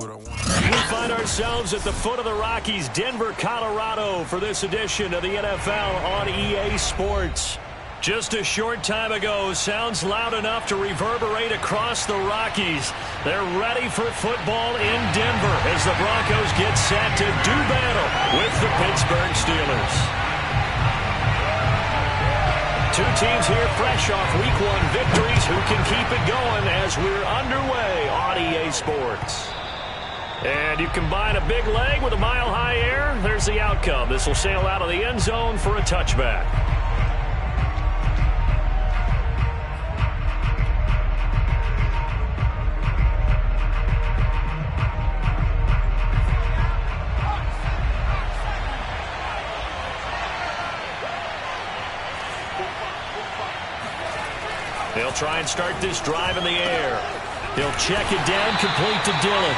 what I want. We find ourselves at the foot of the Rockies, Denver, Colorado, for this edition of the NFL on EA Sports. Just a short time ago, sounds loud enough to reverberate across the Rockies. They're ready for football in Denver as the Broncos get set to do battle with the Pittsburgh Steelers. Two teams here fresh off Week 1 victories who can keep it going as we're underway on EA Sports. And you combine a big leg with a mile-high air, there's the outcome. This will sail out of the end zone for a touchback. They'll try and start this drive in the air. He'll check it down, complete to Dillon.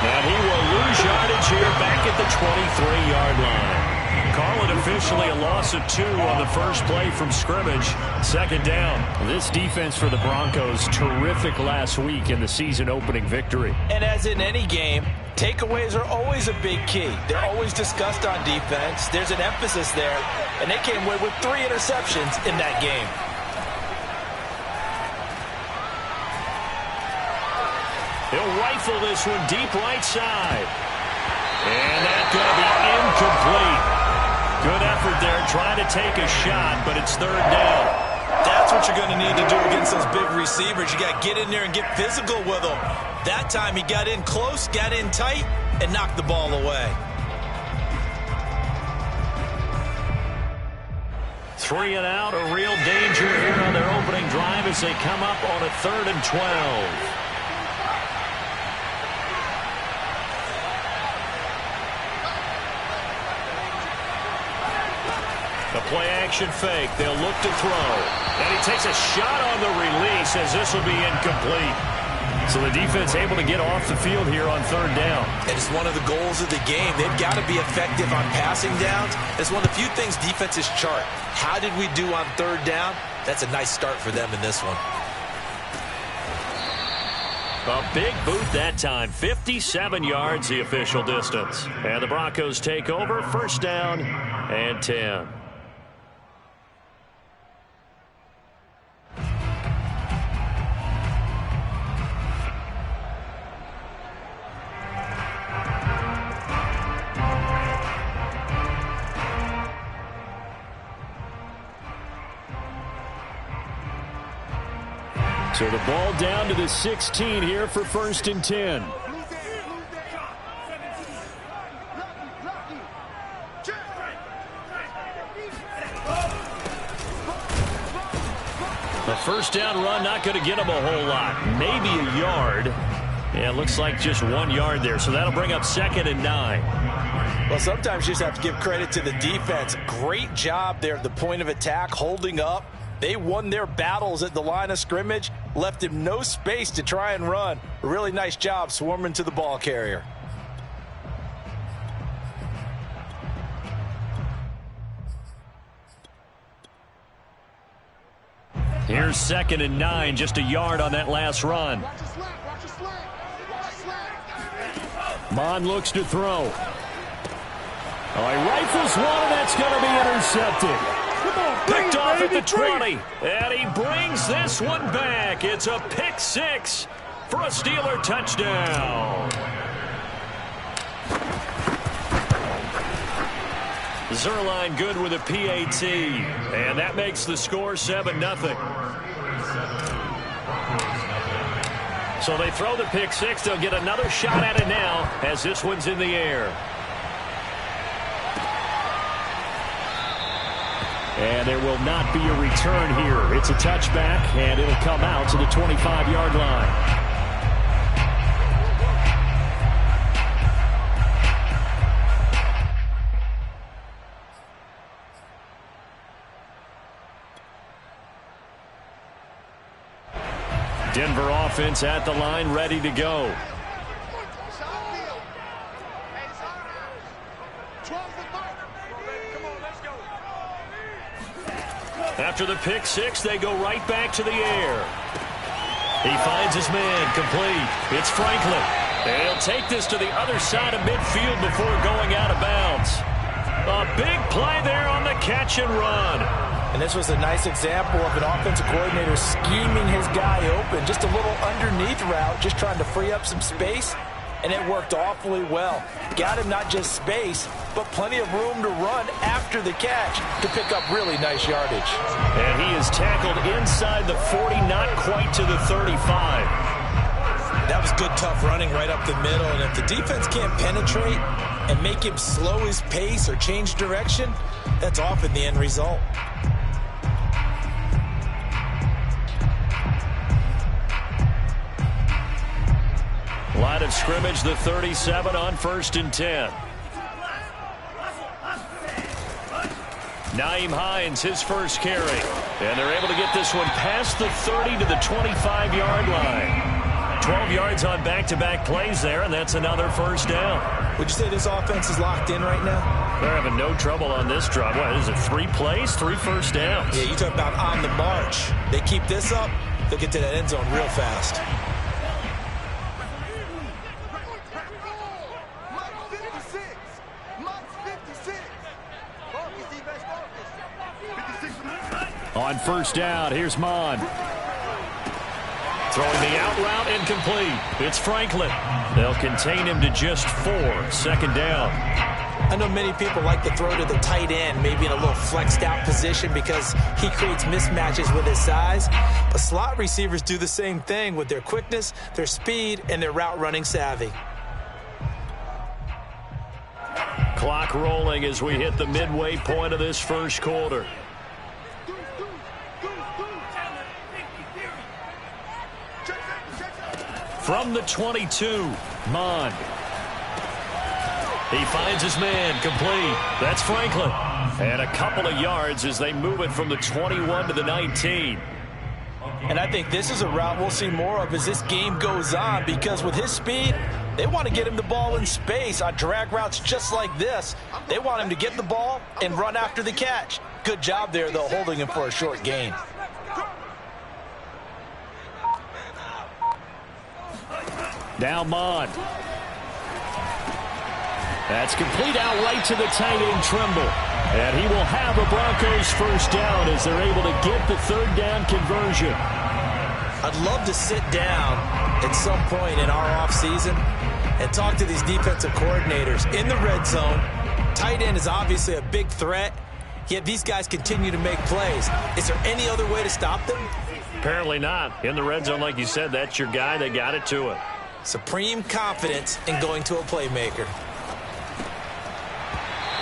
And he will lose yardage here back at the 23-yard line. Call it officially a loss of 2 on the first play from scrimmage. Second down. This defense for the Broncos, terrific last week in the season-opening victory. And as in any game, takeaways are always a big key. They're always discussed on defense. There's an emphasis there. And they came away with 3 interceptions in that game. He'll rifle this one deep right side. And that's going to be incomplete. Good effort there trying to take a shot, but it's third down. That's what you're going to need to do against those big receivers. You got to get in there and get physical with them. That time he got in close, got in tight, and knocked the ball away. 3 and out, a real danger here on their opening drive as they come up on a 3rd and 12. The play-action fake. They'll look to throw. And he takes a shot on the release as this will be incomplete. So the defense able to get off the field here on 3rd down. And it's one of the goals of the game. They've got to be effective on passing downs. It's one of the few things defenses chart. How did we do on 3rd down? That's a nice start for them in this one. A big boot that time. 57 yards the official distance. And the Broncos take over. 1st down and 10. So the ball down to the 16 here for 1st and 10. The 1st down run not going to get him a whole lot. Maybe a yard. Yeah, it looks like just 1 yard there. So that'll bring up 2nd and 9. Well, sometimes you just have to give credit to the defense. Great job there at the point of attack, holding up. They won their battles at the line of scrimmage, left him no space to try and run. A really nice job swarming to the ball carrier. Here's 2nd and 9, just a yard on that last run. Mond looks to throw. Oh, he rifles one, and that's going to be intercepted. Picked off at the 20, and he brings this one back. It's a pick 6 for a Steeler touchdown. Zuerlein good with a PAT, and that makes the score 7-0. So they throw the pick 6. They'll get another shot at it now as this one's in the air. And there will not be a return here. It's a touchback, and it'll come out to the 25-yard line. Denver offense at the line, ready to go. After the pick 6, they go right back to the air. He finds his man, complete. It's Franklin. And he'll take this to the other side of midfield before going out of bounds. A big play there on the catch and run. And this was a nice example of an offensive coordinator scheming his guy open. Just a little underneath route, just trying to free up some space. And it worked awfully well. Got him not just space, but plenty of room to run after the catch to pick up really nice yardage. And he is tackled inside the 40, not quite to the 35. That was good, tough running right up the middle. And if the defense can't penetrate and make him slow his pace or change direction, that's often the end result. Line of scrimmage, the 37 on 1st and 10. Nyheim Hines, his first carry. And they're able to get this one past the 30 to the 25-yard line. 12 yards on back-to-back plays there, and that's another first down. Would you say this offense is locked in right now? They're having no trouble on this drive. What is it, 3 plays, 3 first downs? Yeah, you talk about on the march. They keep this up, they'll get to that end zone real fast. On first down, here's Mond. Throwing the out route, incomplete. It's Franklin. They'll contain him to just 4. 2nd down. I know many people like to throw to the tight end, maybe in a little flexed out position because he creates mismatches with his size. But slot receivers do the same thing with their quickness, their speed, and their route running savvy. Clock rolling as we hit the midway point of this first quarter. From the 22, Mond. He finds his man, complete. That's Franklin. And a couple of yards as they move it from the 21 to the 19. And I think this is a route we'll see more of as this game goes on, because with his speed, they want to get him the ball in space on drag routes just like this. They want him to get the ball and run after the catch. Good job there, though, holding him for a short gain. Now Mond. That's complete out right to the tight end, Trimble. And he will have a Broncos first down as they're able to get the 3rd down conversion. I'd love to sit down at some point in our offseason and talk to these defensive coordinators in the red zone. Tight end is obviously a big threat, yet these guys continue to make plays. Is there any other way to stop them? Apparently not. In the red zone, like you said, that's your guy. They got it to him. Supreme confidence in going to a playmaker.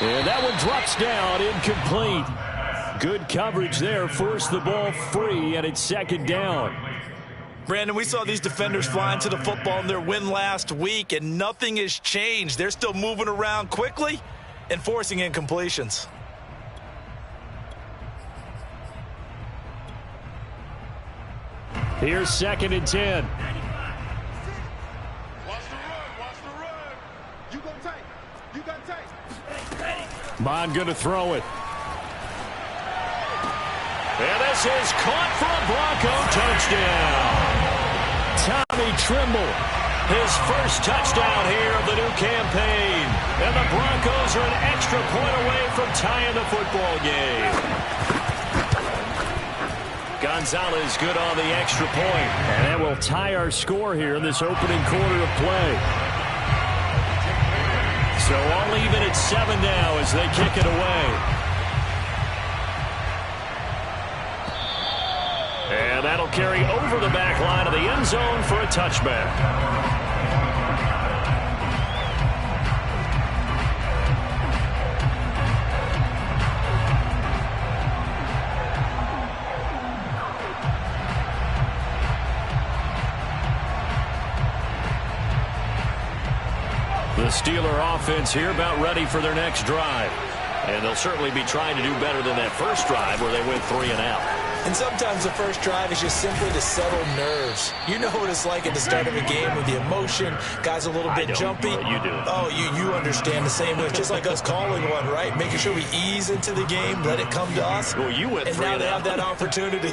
And that one drops down, incomplete. Good coverage there, forced the ball free, and it's 2nd down. Brandon, we saw these defenders flying to the football in their win last week, and nothing has changed. They're still moving around quickly and forcing incompletions. Here's 2nd and 10. Mond going to throw it. And this is caught for a Bronco touchdown. Tommy Trimble, his first touchdown here of the new campaign. And the Broncos are an extra point away from tying the football game. Gonzalez good on the extra point. And that will tie our score here in this opening quarter of play. So all even at 7 now as they kick it away. And that'll carry over the back line of the end zone for a touchback. The Steeler offense here about ready for their next drive. And they'll certainly be trying to do better than that first drive where they went 3 and out. And sometimes the first drive is just simply to settle nerves. You know what it's like at the start of a game with the emotion. Guys a little bit jumpy. You do. Oh, you understand the same way. It's just like us calling one, right? Making sure we ease into the game, let it come to us. Well, you went 3 and now they have that opportunity.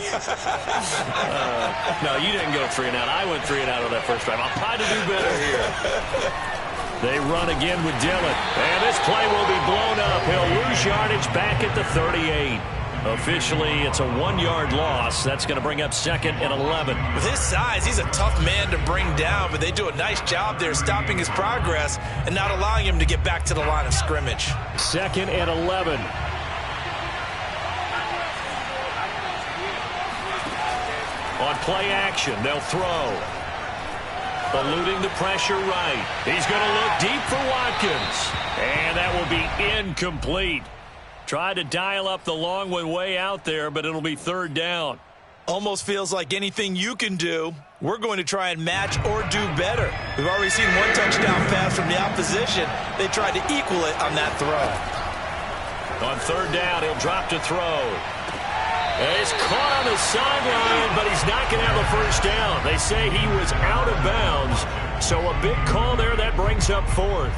No, you didn't go 3 and out. I went 3 and out on that first drive. I'll try to do better here. They run again with Dillon. And this play will be blown up. He'll lose yardage back at the 38. Officially, it's a 1-yard loss. That's going to bring up 2nd and 11. With his size, he's a tough man to bring down, but they do a nice job there stopping his progress and not allowing him to get back to the line of scrimmage. 2nd and 11. On play action, they'll throw. Eluding the pressure right. He's going to look deep for Watkins. And that will be incomplete. Tried to dial up the long one way out there, but it'll be 3rd down. Almost feels like anything you can do, we're going to try and match or do better. We've already seen 1 touchdown pass from the opposition. They tried to equal it on that throw. On 3rd down, he'll drop to throw. And he's caught on the sideline, but he's not going to have a first down. They say he was out of bounds, so a big call there that brings up 4th.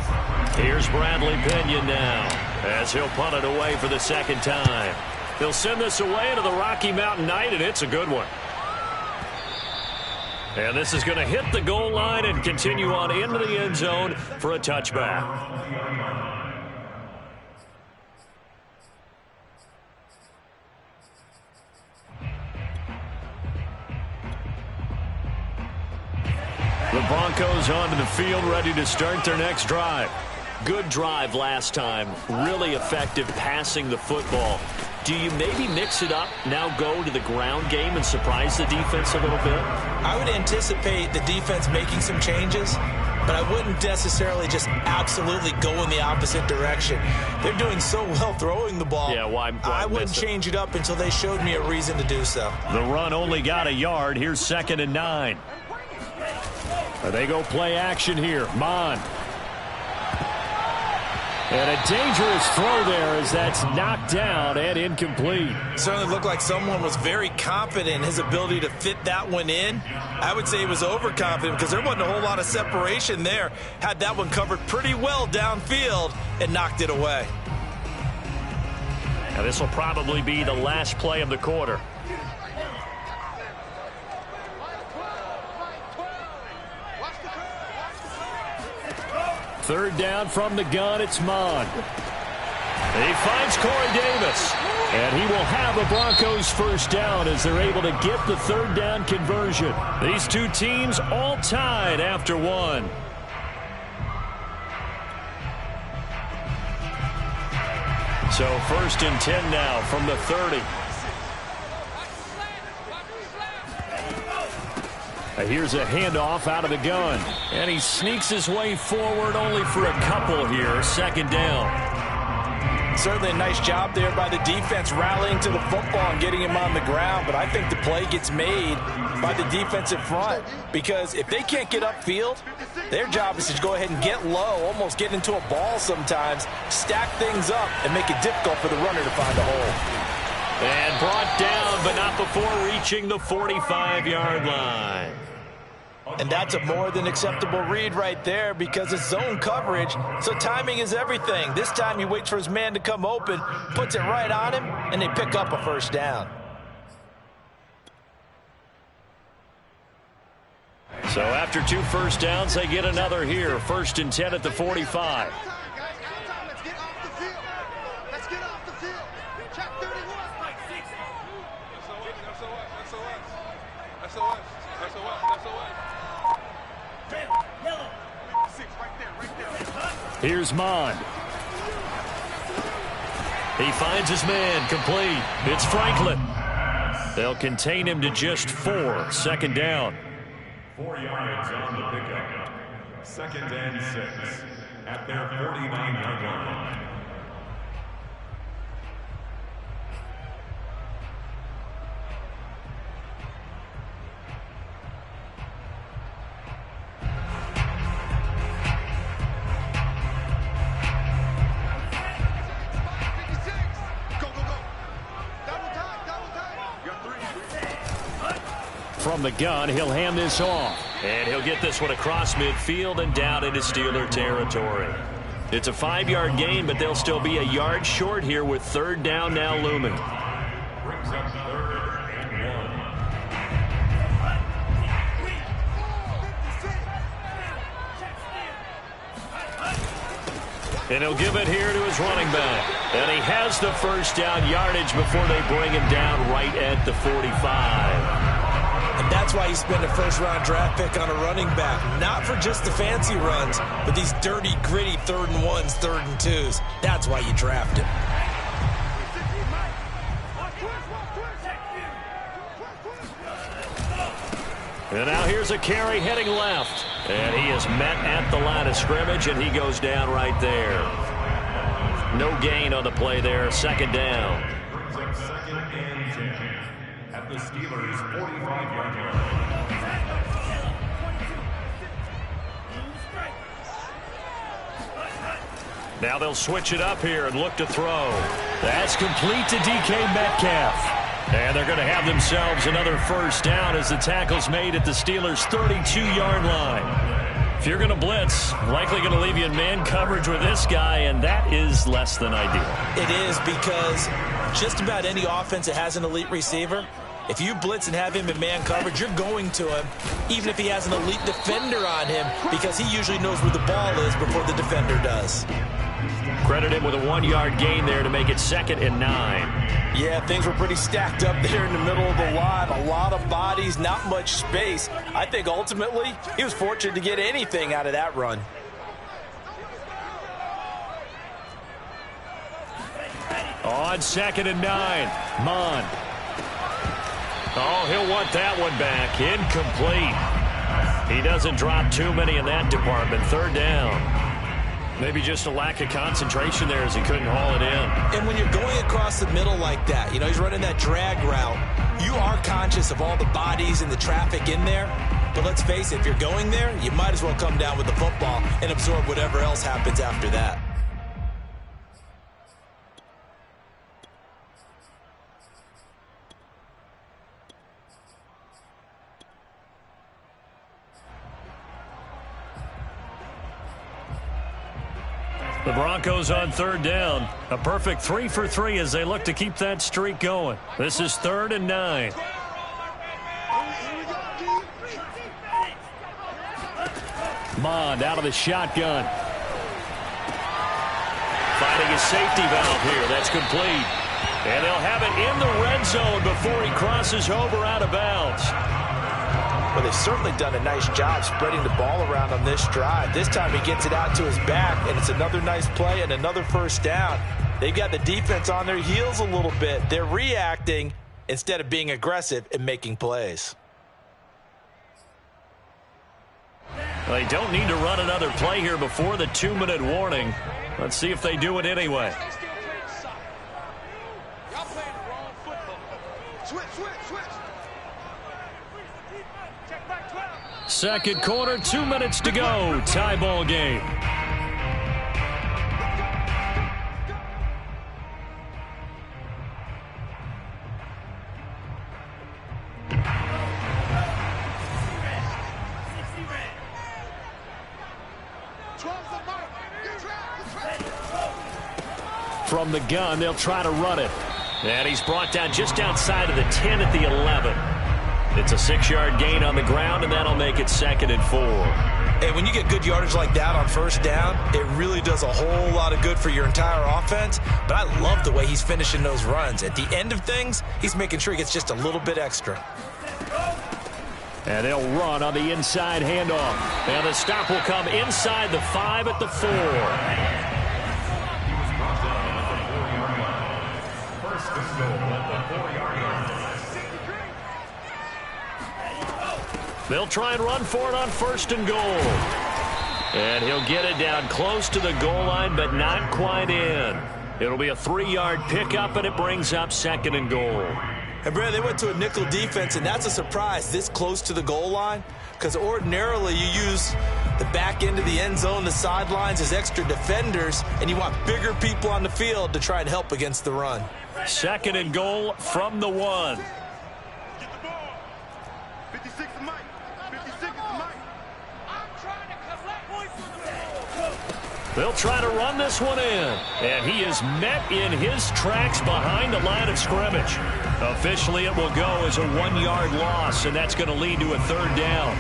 Here's Bradley Pinion now, as he'll punt it away for the 2nd time. He'll send this away into the Rocky Mountain Night, and it's a good one. And this is going to hit the goal line and continue on into the end zone for a touchback. The Broncos onto the field, ready to start their next drive. Good drive last time. Really effective passing the football. Do you maybe mix it up, now go to the ground game and surprise the defense a little bit? I would anticipate the defense making some changes, but I wouldn't necessarily just absolutely go in the opposite direction. They're doing so well throwing the ball. Yeah, why I wouldn't change it up until they showed me a reason to do so. The run only got a yard. Here's 2nd and 9. They go play action here. Mond. And a dangerous throw there as that's knocked down and incomplete. Certainly looked like someone was very confident in his ability to fit that one in. I would say he was overconfident because there wasn't a whole lot of separation there. Had that one covered pretty well downfield and knocked it away. Now this will probably be the last play of the quarter. Third down from the gun, it's Mond. He finds Corey Davis. And he will have a Broncos first down as they're able to get the 3rd down conversion. These two teams all tied after 1. So 1st and 10 now from the 30. Here's a handoff out of the gun. And he sneaks his way forward only for a couple here. 2nd down. Certainly a nice job there by the defense rallying to the football and getting him on the ground. But I think the play gets made by the defensive front. Because if they can't get upfield, their job is to go ahead and get low, almost get into a ball sometimes, stack things up, and make it difficult for the runner to find a hole. And brought down, but not before reaching the 45-yard line. And that's a more than acceptable read right there because it's zone coverage, so timing is everything. This time he waits for his man to come open, puts it right on him, and they pick up a first down. So after 2 first downs, they get another here. 1st and 10 at the 45. Here's Mond. He finds his man, complete. It's Franklin. They'll contain him to just 4. 2nd down. 4 yards on the pickup. 2nd and 6 at their 49-yard line. from the gun. He'll hand this off. And he'll get this one across midfield and down into Steeler territory. It's a 5-yard gain, but they'll still be a yard short here with third down now looming. Brings up 3rd and 1. And he'll give it here to his running back. And he has the first down yardage before they bring him down right at the 45. And that's why you spend a first-round draft pick on a running back. Not for just the fancy runs, but these dirty, gritty 3rd and 1s, 3rd and 2s. That's why you draft him. And now here's a carry heading left. And he is met at the line of scrimmage, and he goes down right there. No gain on the play there. Second down. Brings up 2nd and 10 at the Steelers' 45-yard line. Now they'll switch it up here and look to throw. That's complete to DK Metcalf. And they're going to have themselves another first down as the tackle's made at the Steelers' 32-yard line. If you're going to blitz, likely going to leave you in man coverage with this guy, and that is less than ideal. It is, because just about any offense that has an elite receiver, if you blitz and have him in man coverage, you're going to him, even if he has an elite defender on him, because he usually knows where the ball is before the defender does. Credit him with a 1-yard gain there to make it 2nd and 9. Yeah, things were pretty stacked up there in the middle of the line. A lot of bodies, not much space. I think ultimately he was fortunate to get anything out of that run. On 2nd and 9, Mond. Oh, he'll want that one back. Incomplete. He doesn't drop too many in that department. 3rd down. Maybe just a lack of concentration there as he couldn't haul it in. And when you're going across the middle like that, you know, he's running that drag route, you are conscious of all the bodies and the traffic in there. But let's face it, if you're going there, you might as well come down with the football and absorb whatever else happens after that. The Broncos on 3rd down. A perfect 3 for 3 as they look to keep that streak going. This is 3rd and 9. Mond out of the shotgun. Finding his safety valve here. That's complete. And they'll have it in the red zone before he crosses over out of bounds. Well, they've certainly done a nice job spreading the ball around on this drive. This time he gets it out to his back, and it's another nice play and another first down. They've got the defense on their heels a little bit. They're reacting instead of being aggressive and making plays. They don't need to run another play here before the 2-minute warning. Let's see if they do it anyway. Second quarter, 2 minutes to go. Tie ball game. From the gun, they'll try to run it. And he's brought down just outside of the 10 at the 11. It's a 6-yard gain on the ground, and that'll make it 2nd and 4. Hey, when you get good yardage like that on first down, it really does a whole lot of good for your entire offense. But I love the way he's finishing those runs. At the end of things, he's making sure he gets just a little bit extra. And they'll run on the inside handoff. And the stop will come inside the 5 at the 4. First and goal at the 4-yard line. They'll try and run for it on 1st and goal. And he'll get it down close to the goal line, but not quite in. It'll be a 3-yard pickup, and it brings up 2nd and goal. And, Brad, they went to a nickel defense, and that's a surprise this close to the goal line, because ordinarily you use the back end of the end zone, the sidelines as extra defenders, and you want bigger people on the field to try and help against the run. 2nd and goal from the 1. They'll try to run this one in. And he is met in his tracks behind the line of scrimmage. Officially, it will go as a 1-yard loss, and that's going to lead to a 3rd down.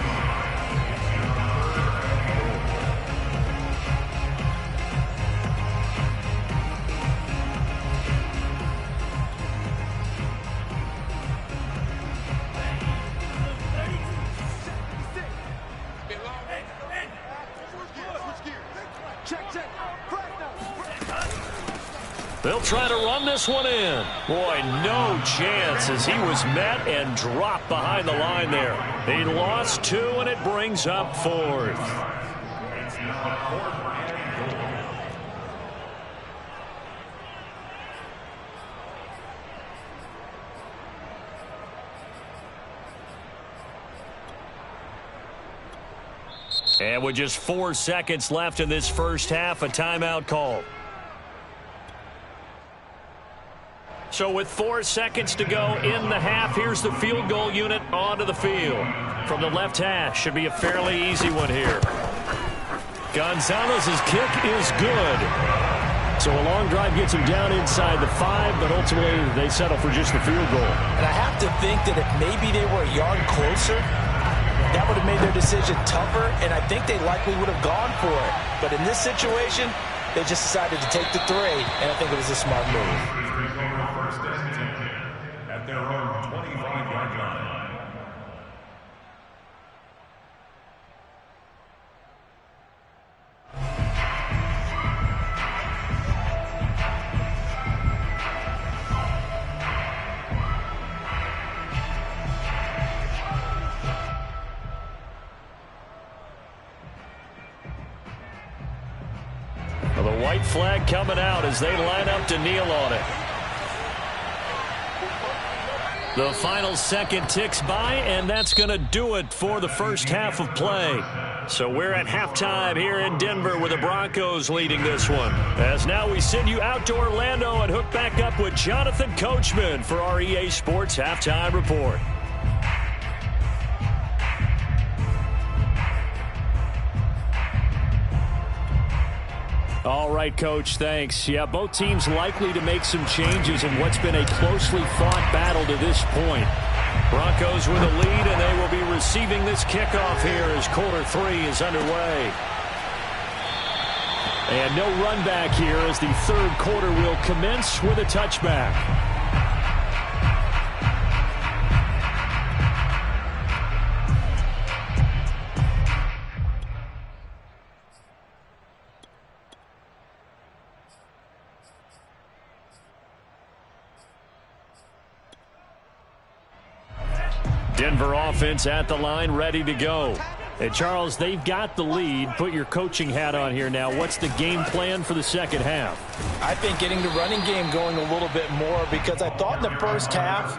They'll try to run this one in. Boy, no chance as he was met and dropped behind the line there. He lost 2, and it brings up 4th. And with just 4 seconds left in this first half, a timeout call. So with 4 seconds to go in the half, here's the field goal unit onto the field. From the left hash, should be a fairly easy one here. Gonzalez's kick is good. So a long drive gets him down inside the 5, but ultimately they settle for just the field goal. And I have to think that if maybe they were a yard closer, that would have made their decision tougher, and I think they likely would have gone for it. But in this situation, they just decided to take the 3, and I think it was a smart move. First and 10 at their own 25-yard line. Well, the white flag coming out as they line up to kneel on it. The final second ticks by, and that's going to do it for the first half of play. So we're at halftime here in Denver with the Broncos leading this one. As now we send you out to Orlando and hook back up with Jonathan Coachman for our EA Sports Halftime Report. All right, Coach, thanks. Yeah, both teams likely to make some changes in what's been a closely fought battle to this point. Broncos with a lead, and they will be receiving this kickoff here as quarter 3 is underway. And no run back here as the third quarter will commence with a touchback. Denver offense at the line, ready to go. And Charles, they've got the lead. Put your coaching hat on here now. What's the game plan for the second half? I think getting the running game going a little bit more, because I thought in the first half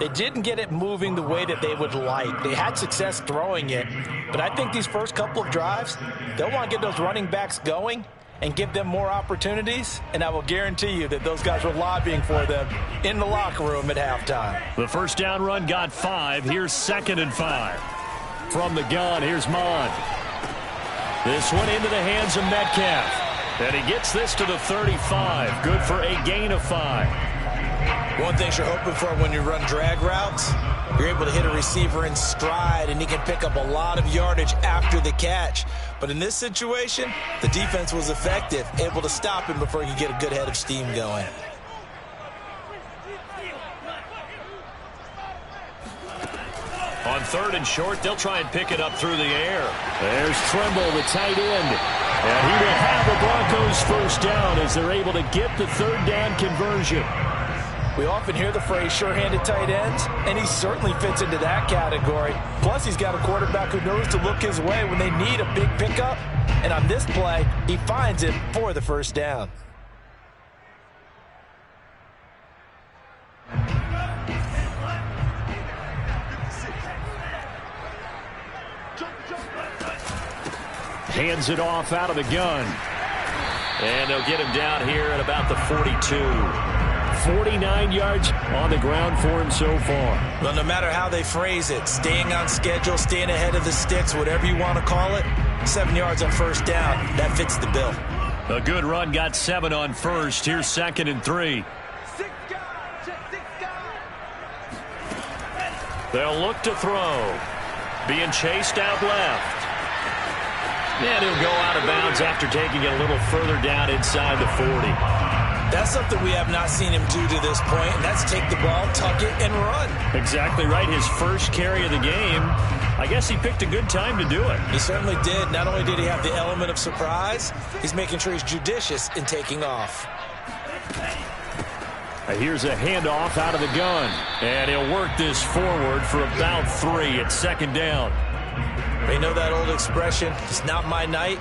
they didn't get it moving the way that they would like. They had success throwing it, but I think these first couple of drives, they'll want to get those running backs going and give them more opportunities, and I will guarantee you that those guys were lobbying for them in the locker room at halftime. The first down run got 5. Here's 2nd and 5. From the gun, here's Mond. This one into the hands of Metcalf. And he gets this to the 35. Good for a gain of 5. One thing you're hoping for when you run drag routes, you're able to hit a receiver in stride, and he can pick up a lot of yardage after the catch. But in this situation, the defense was effective, able to stop him before he could get a good head of steam going. On 3rd and short, they'll try and pick it up through the air. There's Tremble, the tight end. And he will have the Broncos first down as they're able to get the 3rd down conversion. We often hear the phrase sure-handed tight ends, and he certainly fits into that category. Plus, he's got a quarterback who knows to look his way when they need a big pickup. And on this play, he finds it for the first down. Hands it off out of the gun. And they'll get him down here at about the 42. 49 yards on the ground for him so far. Well, no matter how they phrase it, staying on schedule, staying ahead of the sticks, whatever you want to call it, 7 yards on first down, that fits the bill. A good run got 7 on first. Here's 2nd and 3. They'll look to throw. Being chased out left. And he'll go out of bounds after taking it a little further down inside the 40. That's something we have not seen him do to this point, and that's take the ball, tuck it, and run. Exactly right. His first carry of the game. I guess he picked a good time to do it. He certainly did. Not only did he have the element of surprise, he's making sure he's judicious in taking off. Here's a handoff out of the gun. And he'll work this forward for about 3 at 2nd down. They know that old expression, it's not my night.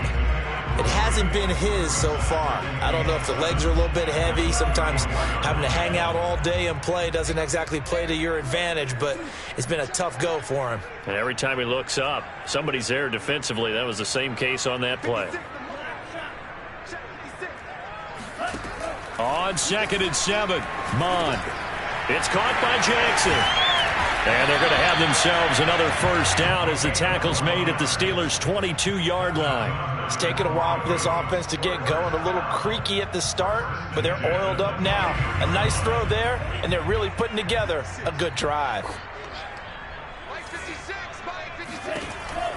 It hasn't been his so far. I don't know if the legs are a little bit heavy. Sometimes having to hang out all day and play doesn't exactly play to your advantage, but it's been a tough go for him. And every time he looks up, somebody's there defensively. That was the same case on that play. On 2nd and 7, Mond. It's caught by Jackson. And they're going to have themselves another first down as the tackle's made at the Steelers' 22-yard line. It's taken a while for this offense to get going. A little creaky at the start, but they're oiled up now. A nice throw there, and they're really putting together a good drive.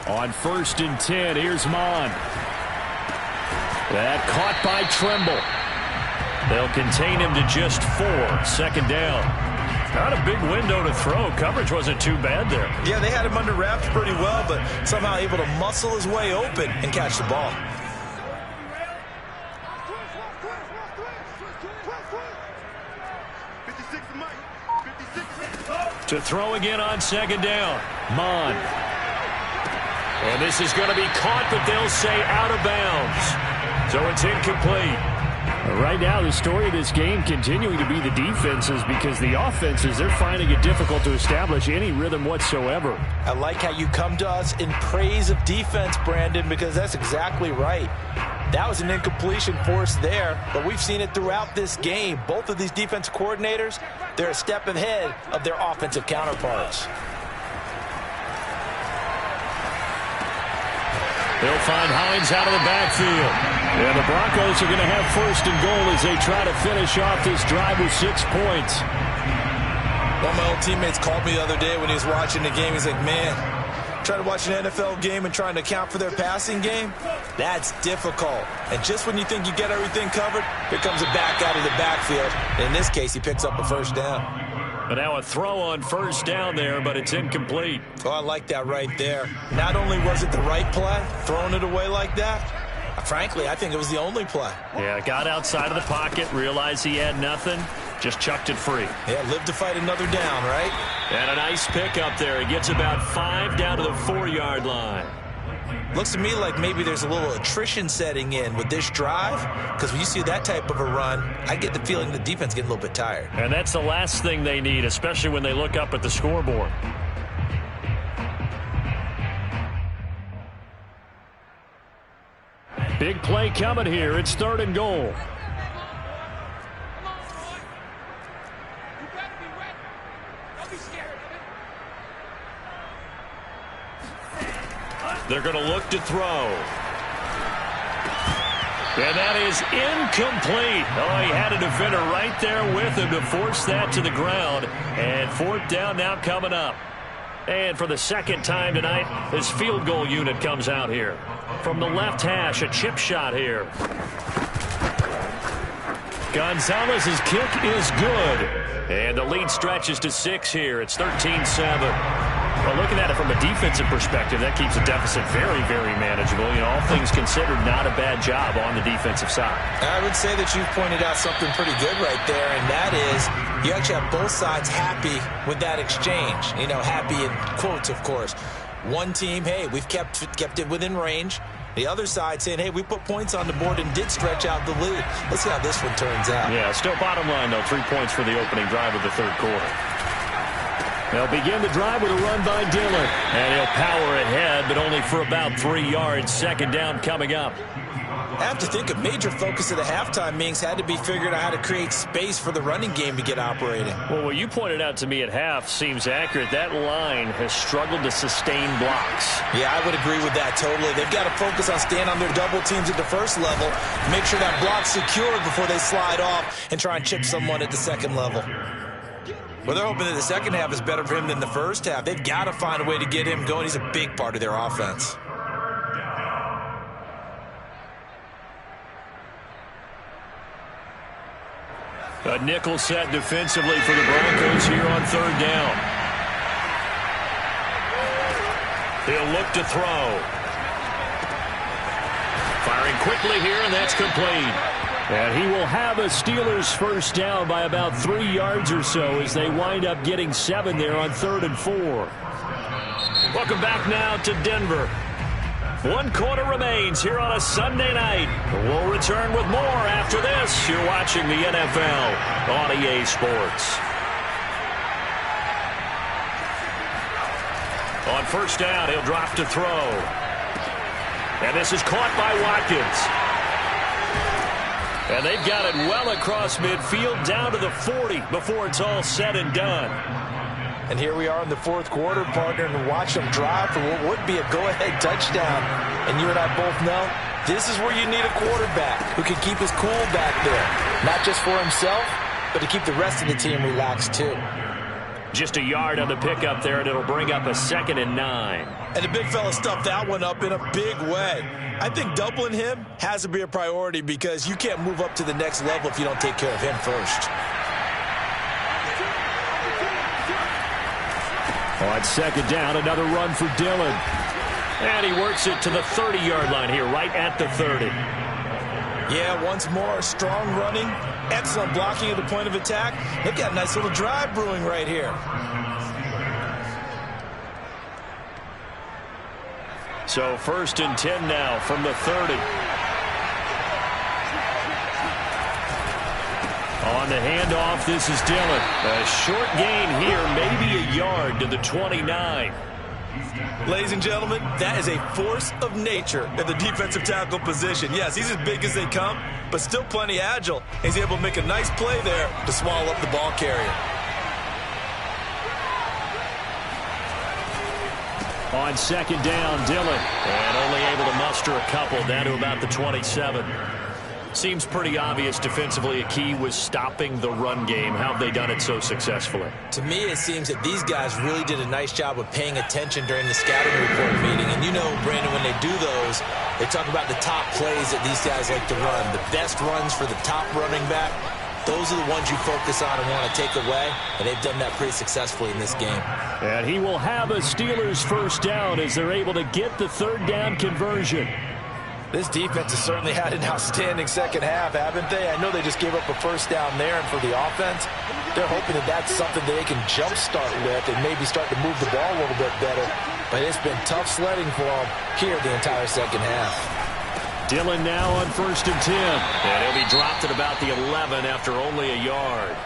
On 1st and 10, here's Mond. That caught by Tremble. They'll contain him to just 4, 2nd down. Not a big window to throw. Coverage wasn't too bad there. Yeah, they had him under wraps pretty well, but somehow able to muscle his way open and catch the ball. To throw again on 2nd down. Mond. And this is going to be caught, but they'll say out of bounds. So it's incomplete. Right now, the story of this game continuing to be the defenses, because the offenses, they're finding it difficult to establish any rhythm whatsoever. I like how you come to us in praise of defense, Brandon, because that's exactly right. That was an incompletion force there, but we've seen it throughout this game. Both of these defense coordinators, they're a step ahead of their offensive counterparts. They'll find Hines out of the backfield. And the Broncos are going to have 1st and goal as they try to finish off this drive with 6 points. One of my old teammates called me the other day when he was watching the game. He's like, man, trying to watch an NFL game and trying to account for their passing game, that's difficult. And just when you think you get everything covered, here comes a back out of the backfield. In this case, he picks up a first down. But now a throw on 1st down there, but it's incomplete. Oh, I like that right there. Not only was it the right play, throwing it away like that, frankly, I think it was the only play. Yeah, got outside of the pocket, realized he had nothing, just chucked it free. Yeah, lived to fight another down, right? And a nice pick up there. He gets about 5 down to the 4-yard line. Looks to me like maybe there's a little attrition setting in with this drive, because when you see that type of a run, I get the feeling the defense getting a little bit tired. And that's the last thing they need, especially when they look up at the scoreboard. Big play coming here. It's 3rd and goal. They're going to look to throw. And that is incomplete. Oh, he had a defender right there with him to force that to the ground. And 4th down now coming up. And for the 2nd time tonight, this field goal unit comes out here. From the left hash, a chip shot here. Gonzalez's kick is good. And the lead stretches to 6 here. It's 13-7. Well, looking at it from a defensive perspective, that keeps the deficit very, very manageable. You know, all things considered, not a bad job on the defensive side. I would say that you've pointed out something pretty good right there, and that is you actually have both sides happy with that exchange. You know, happy in quotes, of course. One team, hey, we've kept it within range. The other side saying, hey, we put points on the board and did stretch out the lead. Let's see how this one turns out. Yeah, still bottom line, though, 3 points for the opening drive of the 3rd quarter. They'll begin the drive with a run by Dillon. And he'll power ahead, but only for about 3 yards. 2nd down coming up. I have to think a major focus of the halftime meetings had to be figuring out how to create space for the running game to get operating. Well, what you pointed out to me at half seems accurate. That line has struggled to sustain blocks. Yeah, I would agree with that totally. They've got to focus on staying on their double teams at the first level, make sure that block's secured before they slide off and try and chip someone at the second level. Well, they're hoping that the second half is better for him than the first half. They've got to find a way to get him going. He's a big part of their offense. A nickel set defensively for the Broncos here on third down. He'll look to throw. Firing quickly here, and that's complete. And he will have a Steelers first down by about 3 yards or so as they wind up getting 7 there on 3rd and 4. Welcome back now to Denver. 1 quarter remains here on a Sunday night. We'll return with more after this. You're watching the NFL on EA Sports. On first down, he'll drop to throw. And this is caught by Watkins. And they've got it well across midfield down to the 40 before it's all said and done. And here we are in the fourth quarter, partner, and watch them drive for what would be a go-ahead touchdown. And you and I both know this is where you need a quarterback who can keep his cool back there. Not just for himself, but to keep the rest of the team relaxed too. Just a yard on the pickup there, and it'll bring up a 2nd and 9. And the big fella stuffed that one up in a big way. I think doubling him has to be a priority because you can't move up to the next level if you don't take care of him first. On second down, another run for Dillon. And he works it to the 30-yard line here, right at the 30. Yeah, once more, strong running, excellent blocking at the point of attack. They've got a nice little drive brewing right here. So 1st and 10 now from the 30. On the handoff, this is Dillon. A short gain here, maybe a yard to the 29. Ladies and gentlemen, that is a force of nature in the defensive tackle position. Yes, he's as big as they come, but still plenty agile. He's able to make a nice play there to swallow up the ball carrier. On second down, Dillon. And only able to muster a couple down to about the 27. Seems pretty obvious defensively a key was stopping the run game. How have they done it so successfully? To me, it seems that these guys really did a nice job of paying attention during the scouting report meeting. And you know, Brandon, when they do those, they talk about the top plays that these guys like to run. The best runs for the top running back, those are the ones you focus on and want to take away. And they've done that pretty successfully in this game. And he will have a Steelers first down as they're able to get the 3rd down conversion. This defense has certainly had an outstanding second half, haven't they? I know they just gave up a first down there, and for the offense, they're hoping that that's something they can jumpstart with and maybe start to move the ball a little bit better. But it's been tough sledding for them here the entire second half. Dillon now on 1st and 10. And he'll be dropped at about the 11 after only a yard.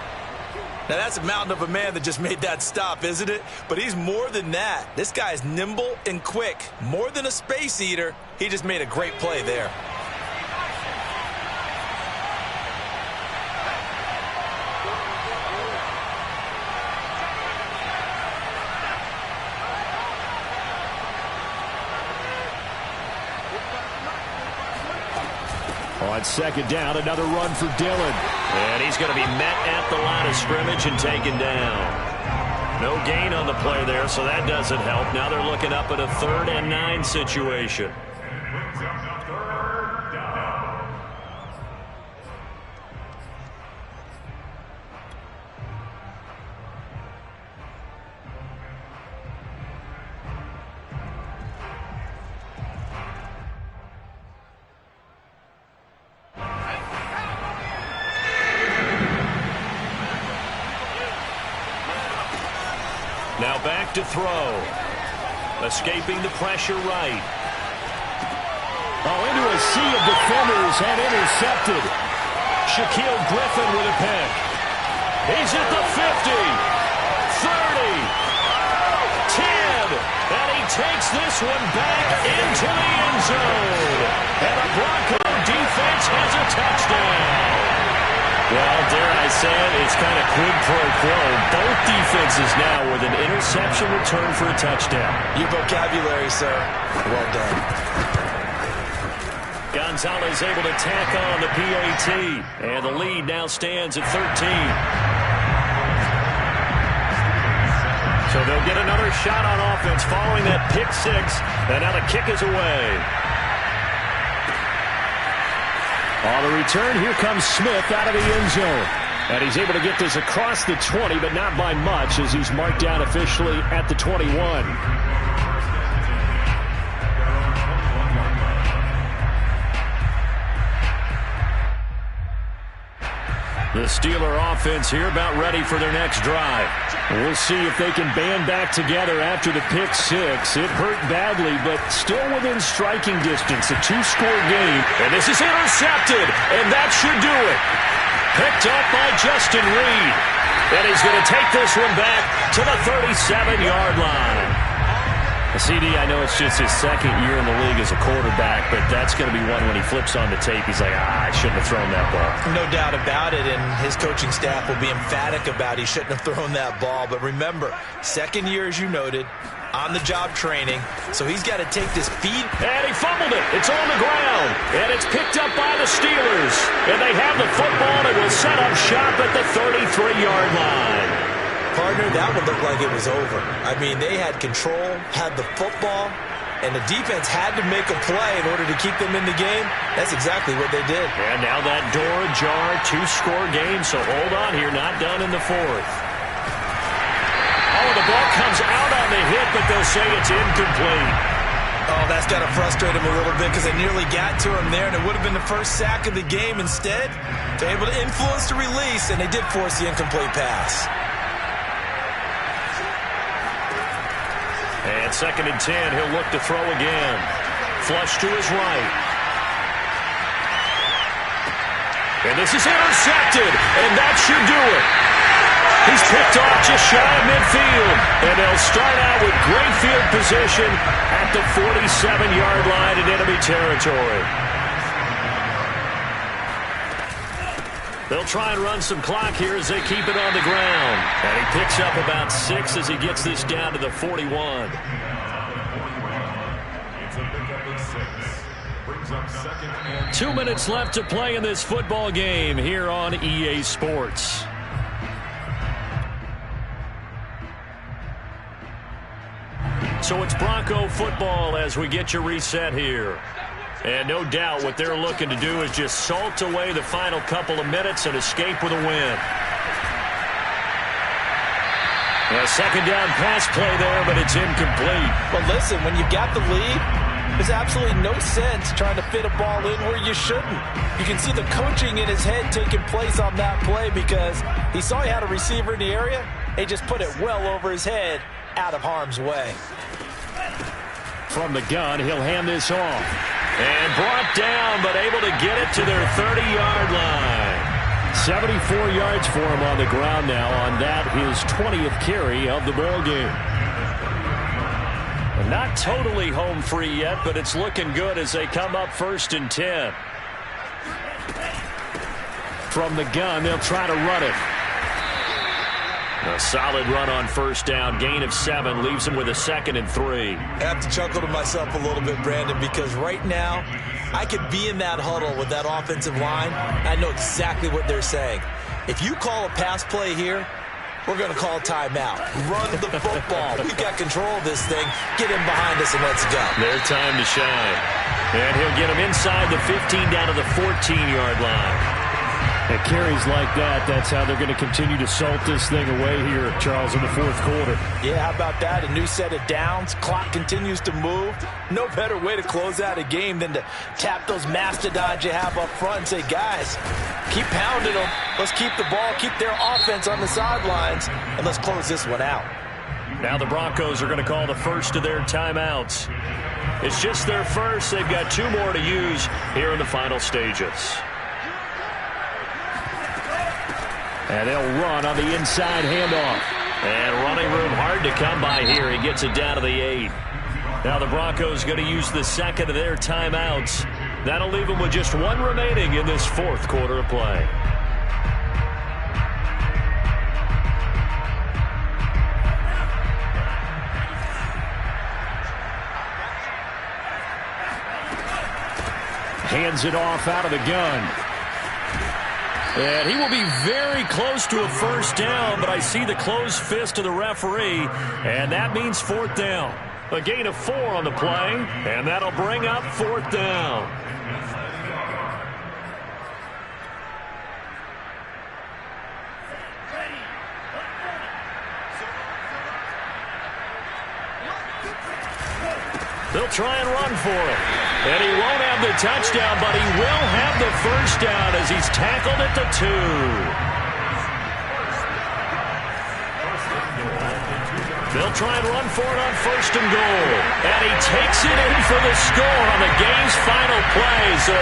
Now, that's a mountain of a man that just made that stop, isn't it? But he's more than that. This guy's nimble and quick. More than a space eater, he just made a great play there. On second down, another run for Dillon. And he's going to be met at the line of scrimmage and taken down. No gain on the play there, so that doesn't help. Now they're looking up at a 3rd and 9 situation. Now back to throw. Escaping the pressure right. Oh, into a sea of defenders and intercepted. Shaquill Griffin with a pick. He's at the 50, 30, 10, and he takes this one back into the end zone. And the Broncos defense has a touchdown. Well, dare I say it, it's kind of quid pro quo. Both defenses now with an interception return for a touchdown. Your vocabulary, sir. Well done. Gonzalez able to tack on the PAT. And the lead now stands at 13. So they'll get another shot on offense following that pick six. And now the kick is away. On the return, here comes Smith out of the end zone. And he's able to get this across the 20, but not by much as he's marked down officially at the 21. The Steeler offense here about ready for their next drive. We'll see if they can band back together after the pick six. It hurt badly, but still within striking distance. A two-score game. And this is intercepted, and that should do it. Picked up by Justin Reed. And he's going to take this one back to the 37-yard line. CD, I know it's just his second year in the league as a quarterback, but that's going to be one when he flips on the tape. He's like, I shouldn't have thrown that ball. No doubt about it, and his coaching staff will be emphatic about he shouldn't have thrown that ball. But remember, second year, as you noted, on-the-job training, so he's got to take this feed. And he fumbled it. It's on the ground, and it's picked up by the Steelers. And they have the football and will set up shop at the 33-yard line. Partner, that would look like it was over. I mean, they had control, had the football, and the defense had to make a play in order to keep them in the game. That's exactly what they did. And now that door ajar, two-score game, so hold on here, not done in the fourth. Oh, the ball comes out on the hit, but they'll say it's incomplete. Oh, that's got to frustrate him a little bit because they nearly got to him there, and it would have been the first sack of the game. Instead, they're able to influence the release, and they did force the incomplete pass. And 2nd and 10, he'll look to throw again. Flush to his right. And this is intercepted, and that should do it. He's picked off just shy of midfield, and they'll start out with great field position at the 47-yard line in enemy territory. They'll try and run some clock here as they keep it on the ground. And he picks up about 6 as he gets this down to the 41. It's a pickup of 6. Brings up 2nd and 2 minutes left to play in this football game here on EA Sports. So it's Bronco football as we get you reset here. And no doubt what they're looking to do is just salt away the final couple of minutes and escape with a win. A 2nd down pass play there, but it's incomplete. But listen, when you've got the lead, there's absolutely no sense trying to fit a ball in where you shouldn't. You can see the coaching in his head taking place on that play because he saw he had a receiver in the area. He just put it well over his head out of harm's way. From the gun, he'll hand this off. And brought down, but able to get it to their 30-yard line. 74 yards for him on the ground now on that, his 20th carry of the ball game. Not totally home free yet, but it's looking good as they come up 1st and 10. From the gun, they'll try to run it. A solid run on 1st down, gain of 7, leaves him with a 2nd and 3. I have to chuckle to myself a little bit, Brandon, because right now I could be in that huddle with that offensive line. I know exactly what they're saying. If you call a pass play here, we're going to call timeout. Run the football. We've got control of this thing. Get in behind us and let's go. Their time to shine. And he'll get him inside the 15 down to the 14-yard line. At carries like that, that's how they're going to continue to salt this thing away here, Charles, in the 4th quarter. Yeah, how about that? A new set of downs. Clock continues to move. No better way to close out a game than to tap those mastodons you have up front and say, guys, keep pounding them. Let's keep the ball, keep their offense on the sidelines, and let's close this one out. Now the Broncos are going to call the first of their timeouts. It's just their first. They've got 2 more to use here in the final stages. And they'll run on the inside handoff. And running room hard to come by here. He gets it down to the 8. Now the Broncos going to use the 2nd of their timeouts That'll leave them with just one remaining in this fourth quarter of play. Hands it off out of the gun. And he will be very close to a first down, but I see the closed fist of the referee, and that means fourth down. A gain of 4 on the play, and that'll bring up fourth down. They'll try and run for it. And he won't have the touchdown, but he will have the first down as he's tackled at the 2. They'll try and run for it on first and goal. And he takes it in for the score on the game's final play. So